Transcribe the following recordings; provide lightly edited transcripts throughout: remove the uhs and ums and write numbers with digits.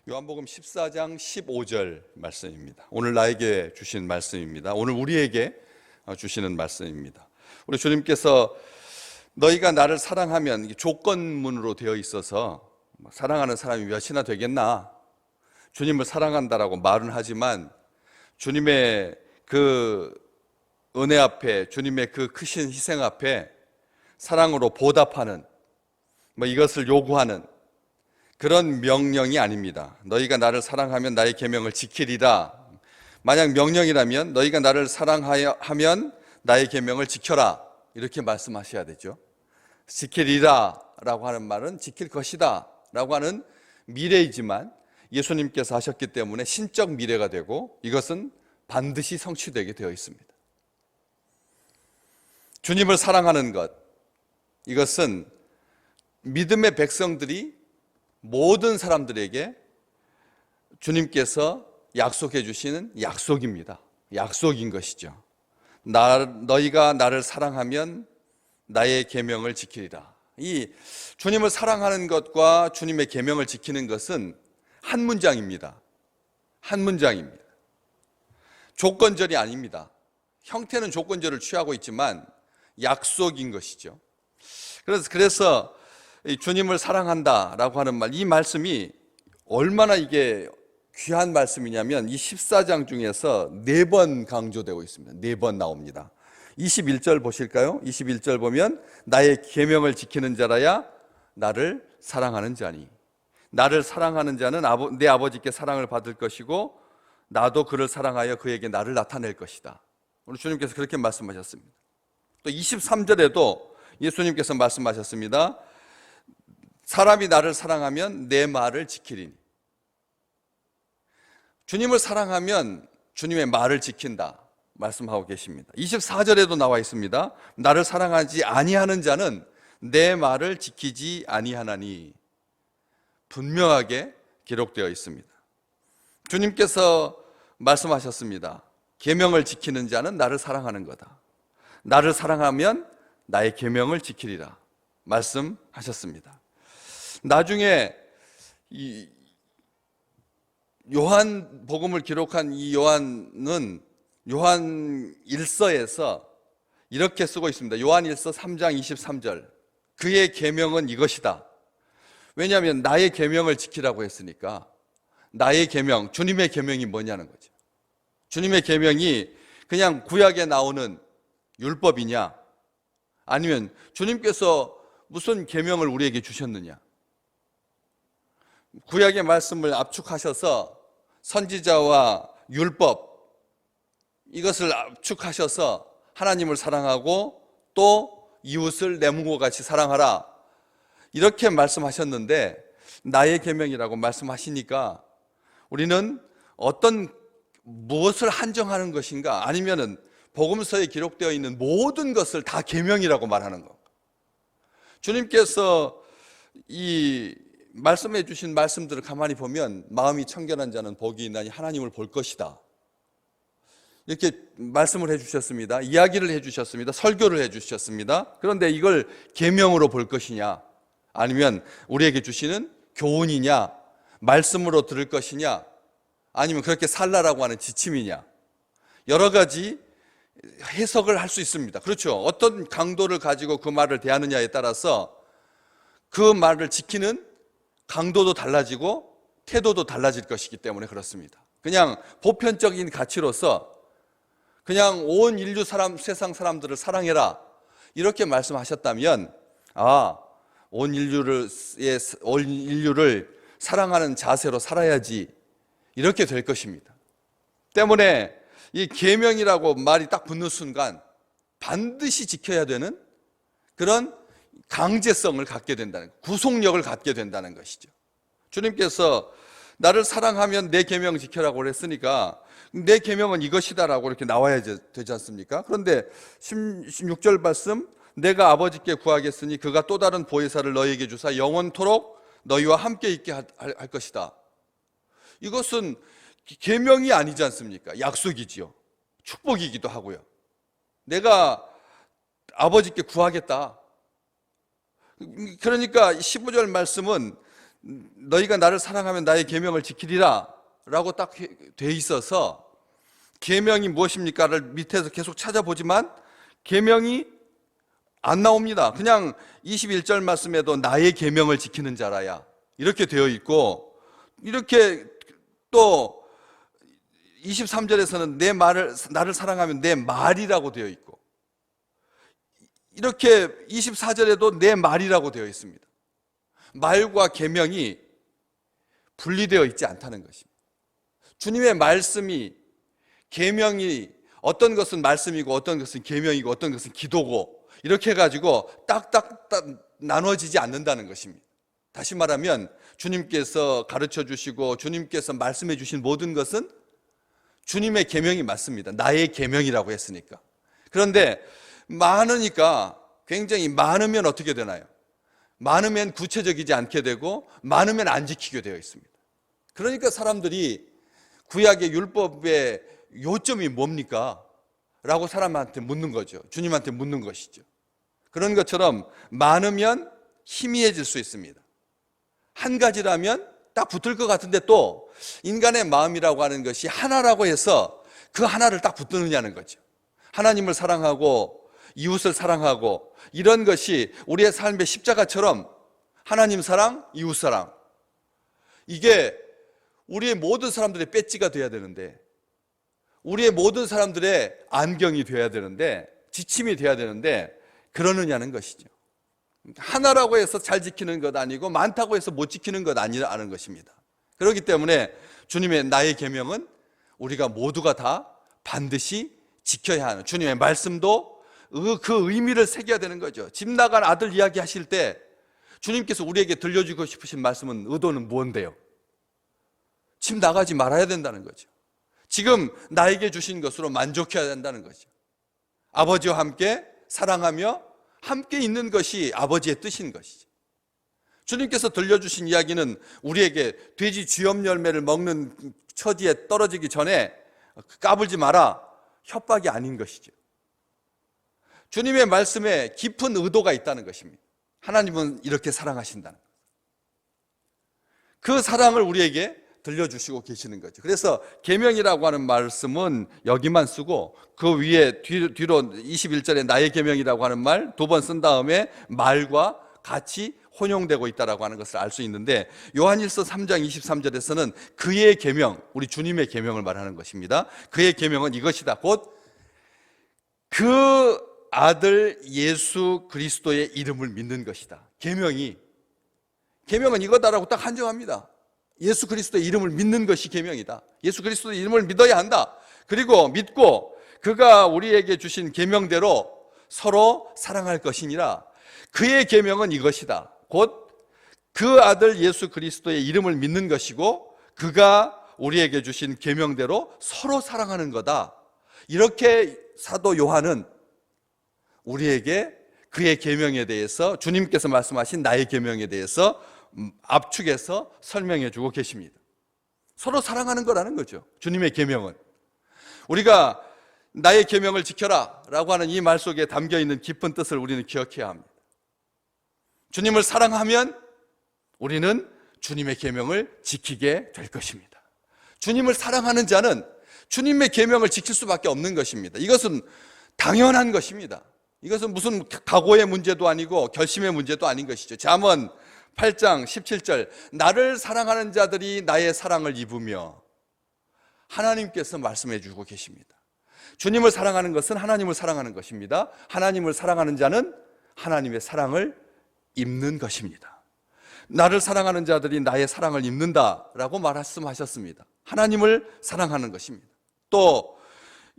요한복음 14장 15절 말씀입니다. 오늘 나에게 주신 말씀입니다. 오늘 우리에게 주시는 말씀입니다. 우리 주님께서 너희가 나를 사랑하면, 조건문으로 되어 있어서 사랑하는 사람이 몇이나 되겠나? 주님을 사랑한다라고 말은 하지만 주님의 그 은혜 앞에, 주님의 그 크신 희생 앞에 사랑으로 보답하는, 이것을 요구하는 그런 명령이 아닙니다. 너희가 나를 사랑하면 나의 계명을 지키리라. 만약 명령이라면 너희가 나를 사랑하면 나의 계명을 지켜라, 이렇게 말씀하셔야 되죠. 지키리라 라고 하는 말은 지킬 것이다 라고 하는 미래이지만 예수님께서 하셨기 때문에 신적 미래가 되고 이것은 반드시 성취되게 되어 있습니다. 주님을 사랑하는 것, 이것은 믿음의 백성들이 모든 사람들에게 주님께서 약속해 주시는 약속입니다. 약속인 것이죠. 너희가 나를 사랑하면 나의 계명을 지키리라. 이 주님을 사랑하는 것과 주님의 계명을 지키는 것은 한 문장입니다. 한 문장입니다. 조건절이 아닙니다. 형태는 조건절을 취하고 있지만 약속인 것이죠. 그래서 주님을 사랑한다라고 하는 말, 이 말씀이 얼마나 이게 귀한 말씀이냐면 이 14장 중에서 4번 강조되고 있습니다. 4번 나옵니다. 21절 보실까요? 21절 보면 나의 계명을 지키는 자라야 나를 사랑하는 자니, 나를 사랑하는 자는 내 아버지께 사랑을 받을 것이고 나도 그를 사랑하여 그에게 나를 나타낼 것이다. 오늘 주님께서 그렇게 말씀하셨습니다. 또 23절에도 예수님께서 말씀하셨습니다. 사람이 나를 사랑하면 내 말을 지키리니. 주님을 사랑하면 주님의 말을 지킨다 말씀하고 계십니다. 24절에도 나와 있습니다. 나를 사랑하지 아니하는 자는 내 말을 지키지 아니하나니. 분명하게 기록되어 있습니다. 주님께서 말씀하셨습니다. 계명을 지키는 자는 나를 사랑하는 거다. 나를 사랑하면 나의 계명을 지키리라 말씀하셨습니다. 나중에 이 요한복음을 기록한 이 요한은 요한 1서에서 이렇게 쓰고 있습니다. 요한 1서 3장 23절. 그의 계명은 이것이다. 왜냐하면 나의 계명을 지키라고 했으니까. 나의 계명, 주님의 계명이 뭐냐는 거죠. 주님의 계명이 그냥 구약에 나오는 율법이냐, 아니면 주님께서 무슨 계명을 우리에게 주셨느냐. 구약의 말씀을 압축하셔서 선지자와 율법, 이것을 압축하셔서 하나님을 사랑하고 또 이웃을 내 몸과 같이 사랑하라, 이렇게 말씀하셨는데 나의 계명이라고 말씀하시니까 우리는 무엇을 한정하는 것인가, 아니면은 복음서에 기록되어 있는 모든 것을 다 계명이라고 말하는 건가. 주님께서 이 말씀해 주신 말씀들을 가만히 보면 마음이 청결한 자는 복이 있나니 하나님을 볼 것이다, 이렇게 말씀을 해 주셨습니다. 이야기를 해 주셨습니다. 설교를 해 주셨습니다. 그런데 이걸 계명으로 볼 것이냐, 아니면 우리에게 주시는 교훈이냐, 말씀으로 들을 것이냐, 아니면 그렇게 살라라고 하는 지침이냐, 여러 가지 해석을 할 수 있습니다. 그렇죠. 어떤 강도를 가지고 그 말을 대하느냐에 따라서 그 말을 지키는 강도도 달라지고 태도도 달라질 것이기 때문에 그렇습니다. 그냥 보편적인 가치로서 그냥 온 인류 세상 사람들을 사랑해라, 이렇게 말씀하셨다면 온 인류를 사랑하는 자세로 살아야지, 이렇게 될 것입니다. 때문에 이 계명이라고 말이 딱 붙는 순간 반드시 지켜야 되는 그런 강제성을 갖게 된다는, 구속력을 갖게 된다는 것이죠. 주님께서 나를 사랑하면 내 계명 지켜라고 그랬으니까 내 계명은 이것이다라고 이렇게 나와야 되지 않습니까? 그런데 16절 말씀, 내가 아버지께 구하겠으니 그가 또 다른 보혜사를 너희에게 주사 영원토록 너희와 함께 있게 할 것이다. 이것은 계명이 아니지 않습니까? 약속이지요. 축복이기도 하고요. 내가 아버지께 구하겠다. 그러니까 15절 말씀은 너희가 나를 사랑하면 나의 계명을 지키리라 라고 딱 돼 있어서 계명이 무엇입니까를 밑에서 계속 찾아보지만 계명이 안 나옵니다. 그냥 21절 말씀에도 나의 계명을 지키는 자라야 이렇게 되어 있고, 이렇게 또 23절에서는 나를 사랑하면 내 말이라고 되어 있고, 이렇게 24절에도 내 말이라고 되어 있습니다. 말과 계명이 분리되어 있지 않다는 것입니다. 주님의 말씀이, 계명이, 어떤 것은 말씀이고 어떤 것은 계명이고 어떤 것은 기도고 이렇게 해가지고 딱딱 나눠지지 않는다는 것입니다. 다시 말하면 주님께서 가르쳐 주시고 주님께서 말씀해 주신 모든 것은 주님의 계명이 맞습니다. 나의 계명이라고 했으니까. 그런데 많으니까, 굉장히 많으면 어떻게 되나요? 많으면 구체적이지 않게 되고 많으면 안 지키게 되어 있습니다. 그러니까 사람들이 구약의 율법의 요점이 뭡니까? 라고 사람한테 묻는 거죠. 주님한테 묻는 것이죠. 그런 것처럼 많으면 희미해질 수 있습니다. 한 가지라면 딱 붙을 것 같은데 또 인간의 마음이라고 하는 것이 하나라고 해서 그 하나를 딱 붙드느냐는 거죠. 하나님을 사랑하고 이웃을 사랑하고 이런 것이 우리의 삶의 십자가처럼 하나님 사랑, 이웃 사랑, 이게 우리의 모든 사람들의 배지가 돼야 되는데, 우리의 모든 사람들의 안경이 돼야 되는데, 지침이 돼야 되는데 그러느냐는 것이죠. 하나라고 해서 잘 지키는 것 아니고 많다고 해서 못 지키는 것 아니라는 것입니다. 그렇기 때문에 주님의 나의 계명은 우리가 모두가 다 반드시 지켜야 하는, 주님의 말씀도 그 의미를 새겨야 되는 거죠. 집 나간 아들 이야기 하실 때 주님께서 우리에게 들려주고 싶으신 말씀은, 의도는 뭔데요? 집 나가지 말아야 된다는 거죠. 지금 나에게 주신 것으로 만족해야 된다는 거죠. 아버지와 함께 사랑하며 함께 있는 것이 아버지의 뜻인 것이죠. 주님께서 들려주신 이야기는 우리에게 돼지 쥐염 열매를 먹는 처지에 떨어지기 전에 까불지 마라, 협박이 아닌 것이죠. 주님의 말씀에 깊은 의도가 있다는 것입니다. 하나님은 이렇게 사랑하신다는 것. 그 사랑을 우리에게 들려주시고 계시는 거죠. 그래서 계명이라고 하는 말씀은 여기만 쓰고 그 위에 뒤로 21절에 나의 계명이라고 하는 말 두 번 쓴 다음에 말과 같이 혼용되고 있다라고 하는 것을 알 수 있는데, 요한일서 3장 23절에서는 그의 계명, 우리 주님의 계명을 말하는 것입니다. 그의 계명은 이것이다. 곧 그 아들 예수 그리스도의 이름을 믿는 것이다. 계명은 이거다라고 딱 한정합니다. 예수 그리스도의 이름을 믿는 것이 계명이다. 예수 그리스도의 이름을 믿어야 한다. 그리고 믿고 그가 우리에게 주신 계명대로 서로 사랑할 것이니라. 그의 계명은 이것이다. 곧 그 아들 예수 그리스도의 이름을 믿는 것이고 그가 우리에게 주신 계명대로 서로 사랑하는 거다. 이렇게 사도 요한은 우리에게 그의 계명에 대해서, 주님께서 말씀하신 나의 계명에 대해서 압축해서 설명해 주고 계십니다. 서로 사랑하는 거라는 거죠. 주님의 계명은 우리가 나의 계명을 지켜라 라고 하는 이 말 속에 담겨 있는 깊은 뜻을 우리는 기억해야 합니다. 주님을 사랑하면 우리는 주님의 계명을 지키게 될 것입니다. 주님을 사랑하는 자는 주님의 계명을 지킬 수밖에 없는 것입니다. 이것은 당연한 것입니다. 이것은 무슨 각오의 문제도 아니고 결심의 문제도 아닌 것이죠. 잠언 8장 17절, 나를 사랑하는 자들이 나의 사랑을 입으며, 하나님께서 말씀해 주고 계십니다. 주님을 사랑하는 것은 하나님을 사랑하는 것입니다. 하나님을 사랑하는 자는 하나님의 사랑을 입는 것입니다. 나를 사랑하는 자들이 나의 사랑을 입는다라고 말씀하셨습니다. 하나님을 사랑하는 것입니다. 또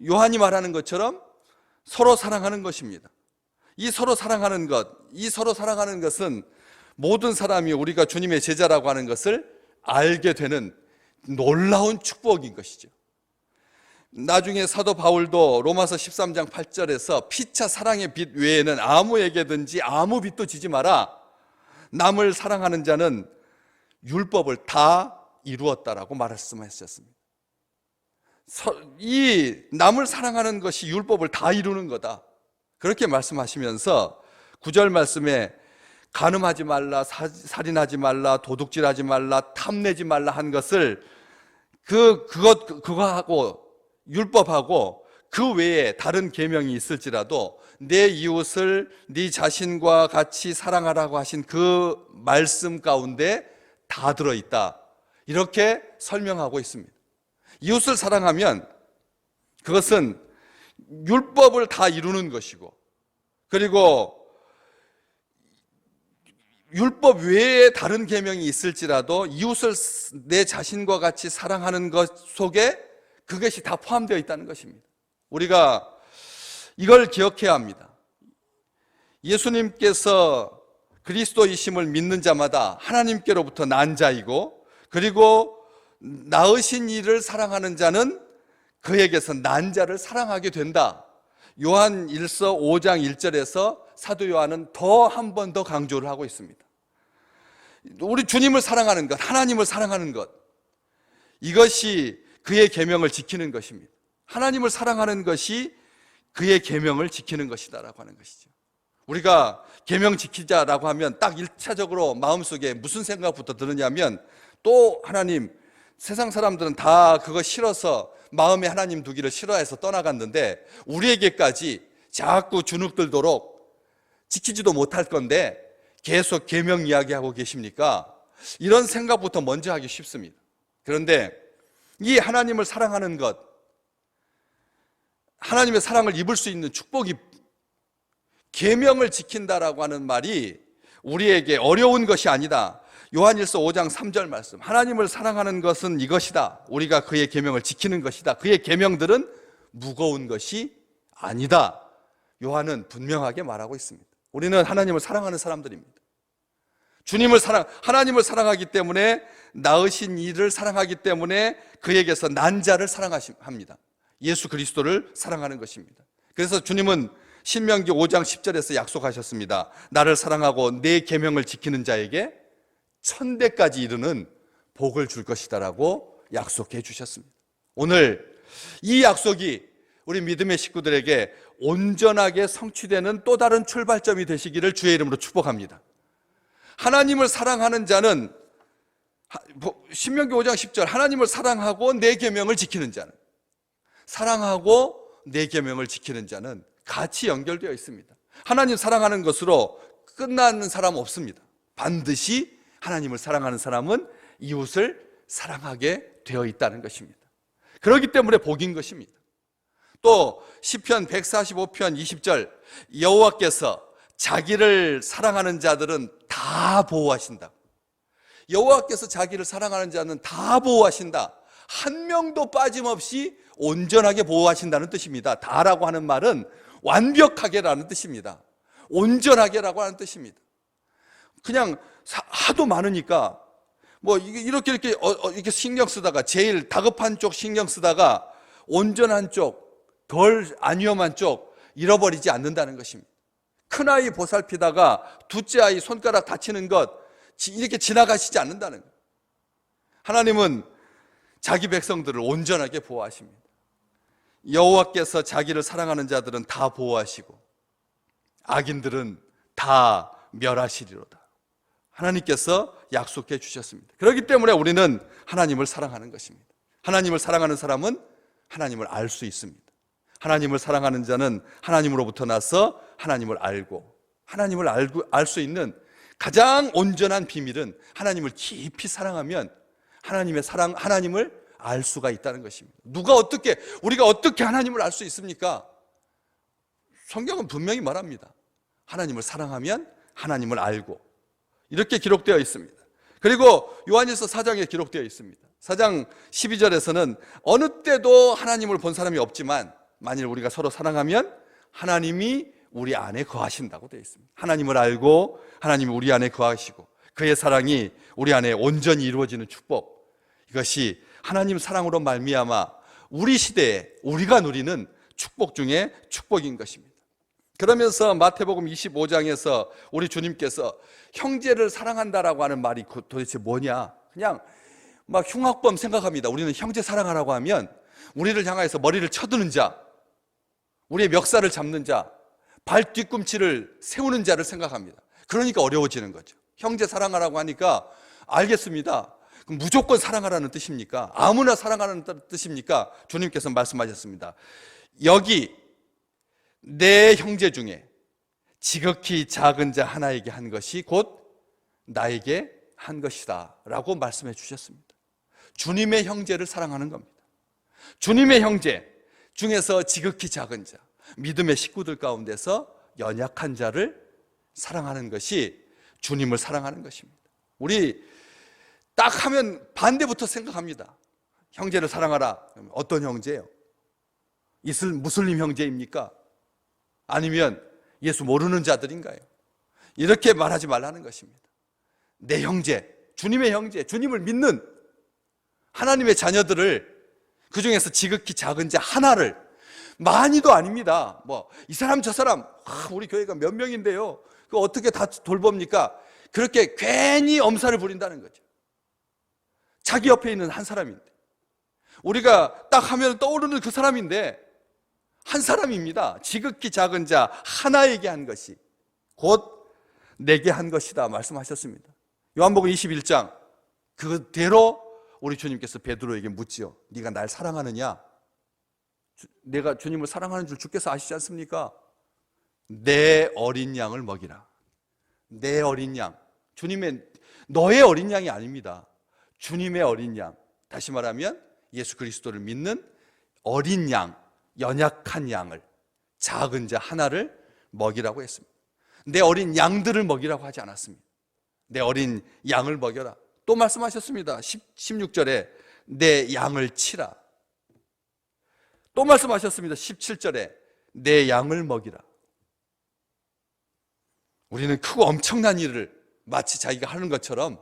요한이 말하는 것처럼 서로 사랑하는 것입니다. 이 서로 사랑하는 것은 모든 사람이 우리가 주님의 제자라고 하는 것을 알게 되는 놀라운 축복인 것이죠. 나중에 사도 바울도 로마서 13장 8절에서 피차 사랑의 빛 외에는 아무에게든지 아무 빛도 지지 마라. 남을 사랑하는 자는 율법을 다 이루었다라고 말씀하셨습니다. 이 남을 사랑하는 것이 율법을 다 이루는 거다. 그렇게 말씀하시면서 9절 말씀에 간음하지 말라, 살인하지 말라, 도둑질하지 말라, 탐내지 말라 한 것을 그거하고 율법하고 그 외에 다른 계명이 있을지라도 내 이웃을 네 자신과 같이 사랑하라고 하신 그 말씀 가운데 다 들어있다, 이렇게 설명하고 있습니다. 이웃을 사랑하면 그것은 율법을 다 이루는 것이고, 그리고 율법 외에 다른 계명이 있을지라도 이웃을 내 자신과 같이 사랑하는 것 속에 그것이 다 포함되어 있다는 것입니다. 우리가 이걸 기억해야 합니다. 예수님께서 그리스도이심을 믿는 자마다 하나님께로부터 난 자이고, 그리고 낳으신 이를 사랑하는 자는 그에게서 난 자를 사랑하게 된다. 요한 1서 5장 1절에서 사도 요한은 더 한 번 더 강조를 하고 있습니다. 우리 주님을 사랑하는 것, 하나님을 사랑하는 것, 이것이 그의 계명을 지키는 것입니다. 하나님을 사랑하는 것이 그의 계명을 지키는 것이다라고 하는 것이죠. 우리가 계명 지키자라고 하면 딱 1차적으로 마음속에 무슨 생각부터 드느냐면, 또 하나님, 세상 사람들은 다 그거 싫어서 마음에 하나님 두기를 싫어해서 떠나갔는데 우리에게까지 자꾸 주눅들도록 지키지도 못할 건데 계속 계명 이야기하고 계십니까? 이런 생각부터 먼저 하기 쉽습니다. 그런데 이 하나님을 사랑하는 것, 하나님의 사랑을 입을 수 있는 축복이, 계명을 지킨다라고 하는 말이 우리에게 어려운 것이 아니다. 요한일서 5장 3절 말씀, 하나님을 사랑하는 것은 이것이다, 우리가 그의 계명을 지키는 것이다. 그의 계명들은 무거운 것이 아니다. 요한은 분명하게 말하고 있습니다. 우리는 하나님을 사랑하는 사람들입니다. 하나님을 사랑하기 때문에, 낳으신 이를 사랑하기 때문에 그에게서 난 자를 사랑합니다. 예수 그리스도를 사랑하는 것입니다. 그래서 주님은 신명기 5장 10절에서 약속하셨습니다. 나를 사랑하고 내 계명을 지키는 자에게 천대까지 이르는 복을 줄 것이다라고 약속해 주셨습니다. 오늘 이 약속이 우리 믿음의 식구들에게 온전하게 성취되는 또 다른 출발점이 되시기를 주의 이름으로 축복합니다. 하나님을 사랑하는 자는, 신명기 5장 10절, 하나님을 사랑하고 내 계명을 지키는 자는, 사랑하고 내 계명을 지키는 자는 같이 연결되어 있습니다. 하나님 사랑하는 것으로 끝나는 사람 없습니다. 반드시 하나님을 사랑하는 사람은 이웃을 사랑하게 되어 있다는 것입니다. 그렇기 때문에 복인 것입니다. 또 시편 145편 20절, 여호와께서 자기를 사랑하는 자들은 다 보호하신다. 여호와께서 자기를 사랑하는 자는 다 보호하신다. 한 명도 빠짐없이 온전하게 보호하신다는 뜻입니다. 다라고 하는 말은 완벽하게라는 뜻입니다. 온전하게라고 하는 뜻입니다. 그냥 하도 많으니까 뭐 이렇게 신경 쓰다가, 제일 다급한 쪽 신경 쓰다가 온전한 쪽, 덜 안 위험한 쪽 잃어버리지 않는다는 것입니다. 큰아이 보살피다가 둘째 아이 손가락 다치는 것 이렇게 지나가시지 않는다는 거예요. 하나님은 자기 백성들을 온전하게 보호하십니다. 여호와께서 자기를 사랑하는 자들은 다 보호하시고 악인들은 다 멸하시리로다. 하나님께서 약속해 주셨습니다. 그렇기 때문에 우리는 하나님을 사랑하는 것입니다. 하나님을 사랑하는 사람은 하나님을 알 수 있습니다. 하나님을 사랑하는 자는 하나님으로부터 나서 하나님을 알고, 하나님을 알 수 있는 가장 온전한 비밀은 하나님을 깊이 사랑하면 하나님을 알 수가 있다는 것입니다. 우리가 어떻게 하나님을 알 수 있습니까? 성경은 분명히 말합니다. 하나님을 사랑하면 하나님을 알고, 이렇게 기록되어 있습니다. 그리고 요한일서 4장에 기록되어 있습니다. 4장 12절에서는 어느 때도 하나님을 본 사람이 없지만 만일 우리가 서로 사랑하면 하나님이 우리 안에 거하신다고 되어 있습니다. 하나님을 알고 하나님이 우리 안에 거하시고 그의 사랑이 우리 안에 온전히 이루어지는 축복, 이것이 하나님 사랑으로 말미암아 우리 시대에 우리가 누리는 축복 중에 축복인 것입니다. 그러면서 마태복음 25장에서 우리 주님께서 형제를 사랑한다라고 하는 말이 도대체 뭐냐, 그냥 막 흉악범 생각합니다. 우리는 형제 사랑하라고 하면 우리를 향해서 머리를 쳐드는 자, 우리의 멱살을 잡는 자, 발 뒤꿈치를 세우는 자를 생각합니다. 그러니까 어려워지는 거죠. 형제 사랑하라고 하니까 알겠습니다. 그럼 무조건 사랑하라는 뜻입니까? 아무나 사랑하라는 뜻입니까? 주님께서 말씀하셨습니다. 여기 내 형제 중에 지극히 작은 자 하나에게 한 것이 곧 나에게 한 것이다 라고 말씀해 주셨습니다. 주님의 형제를 사랑하는 겁니다. 주님의 형제 중에서 지극히 작은 자, 믿음의 식구들 가운데서 연약한 자를 사랑하는 것이 주님을 사랑하는 것입니다. 우리 딱 하면 반대부터 생각합니다. 형제를 사랑하라. 어떤 형제예요? 무슬림 형제입니까? 아니면 예수 모르는 자들인가요? 이렇게 말하지 말라는 것입니다. 내 형제, 주님의 형제, 주님을 믿는 하나님의 자녀들을, 그 중에서 지극히 작은 자 하나를, 많이도 아닙니다. 이 사람 저 사람, 우리 교회가 몇 명인데요, 그거 어떻게 다 돌봅니까? 그렇게 괜히 엄살을 부린다는 거죠. 자기 옆에 있는 한 사람인데, 우리가 딱 하면 떠오르는 그 사람인데 한 사람입니다. 지극히 작은 자 하나에게 한 것이 곧 내게 한 것이다 말씀하셨습니다. 요한복음 21장 그대로 우리 주님께서 베드로에게 묻지요. 네가 날 사랑하느냐? 내가 주님을 사랑하는 줄 주께서 아시지 않습니까? 내 어린 양을 먹이라. 내 어린 양, 주님의, 너의 어린 양이 아닙니다. 주님의 어린 양, 다시 말하면 예수 그리스도를 믿는 어린 양, 연약한 양을, 작은 자 하나를 먹이라고 했습니다. 내 어린 양들을 먹이라고 하지 않았습니다. 내 어린 양을 먹여라. 또 말씀하셨습니다. 16절에 내 양을 치라. 또 말씀하셨습니다. 17절에 내 양을 먹이라. 우리는 크고 엄청난 일을 마치 자기가 하는 것처럼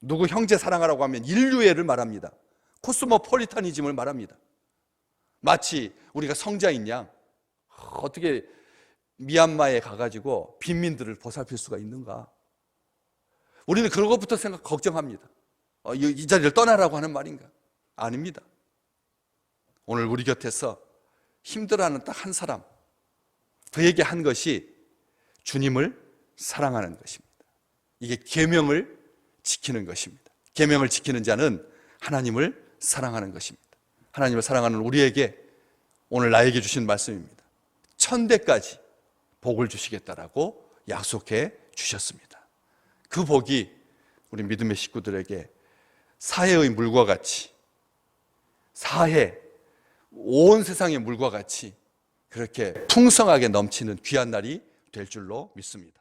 누구 형제 사랑하라고 하면 인류애를 말합니다. 코스모폴리타니즘을 말합니다. 마치 우리가 성자인 양, 어떻게 미얀마에 가가지고 빈민들을 보살필 수가 있는가? 우리는 그런 것부터 걱정합니다. 이 자리를 떠나라고 하는 말인가? 아닙니다. 오늘 우리 곁에서 힘들어하는 딱 한 사람, 그에게 한 것이 주님을 사랑하는 것입니다. 이게 계명을 지키는 것입니다. 계명을 지키는 자는 하나님을 사랑하는 것입니다. 하나님을 사랑하는 우리에게 오늘 나에게 주신 말씀입니다. 1000대까지 복을 주시겠다라고 약속해 주셨습니다. 그 복이 우리 믿음의 식구들에게 사해의 물과 같이, 사해, 온 세상의 물과 같이 그렇게 풍성하게 넘치는 귀한 날이 될 줄로 믿습니다.